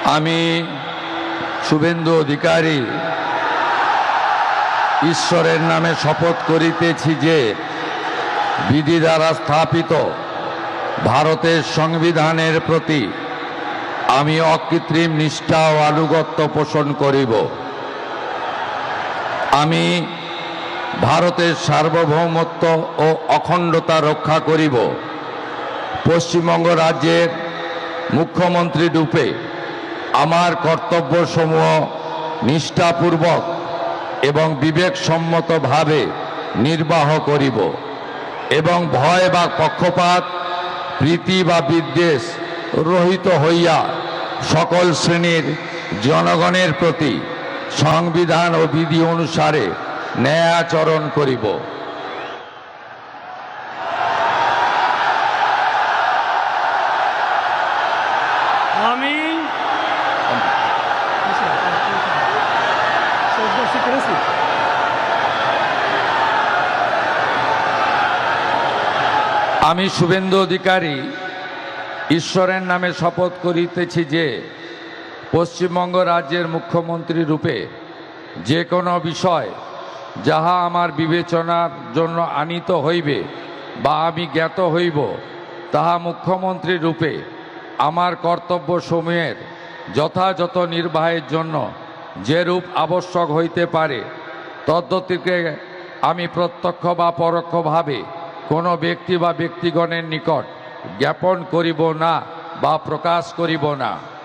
আমি শুভেন্দু অধিকারী ঈশ্বরের নামে শপথ করিতেছি যে বিধি দ্বারা স্থাপিত ভারতের সংবিধানের প্রতি আমি অকৃত্রিম নিষ্ঠা ও আনুগত্য পোষণ করিব। আমি ভারতের সার্বভৌমত্ব ও অখণ্ডতা রক্ষা করিব। পশ্চিমবঙ্গ রাজ্যের মুখ্যমন্ত্রী রূপে আমার কর্তব্যসমূহ নিষ্ঠাপূর্বক এবং বিবেকসম্মতভাবে নির্বাহ করিব এবং ভয় বা পক্ষপাত, প্রীতি বা বিদ্বেষ রহিত হইয়া সকল শ্রেণীর জনগণের প্রতি সংবিধান ও বিধি অনুসারে ন্যায়াচরণ করিব। আমি শুভেন্দু অধিকারী ঈশ্বরের নামে শপথ করিতেছি যে পশ্চিমবঙ্গ রাজ্যের মুখ্যমন্ত্রী রূপে যে কোনো বিষয় যাহা আমার বিবেচনার জন্য আনীত হইবে বা আমি জ্ঞাত হইব, তাহা মুখ্যমন্ত্রী রূপে আমার কর্তব্যসমূহের যথাযথ নির্বাহের জন্য যেরূপ আবশ্যক হইতে পারে তদ্গতিকে আমি প্রত্যক্ষ বা পরোক্ষভাবে কোনো ব্যক্তি বা ব্যক্তিগণের নিকট জ্ঞাপন করিব না বা প্রকাশ করিব না।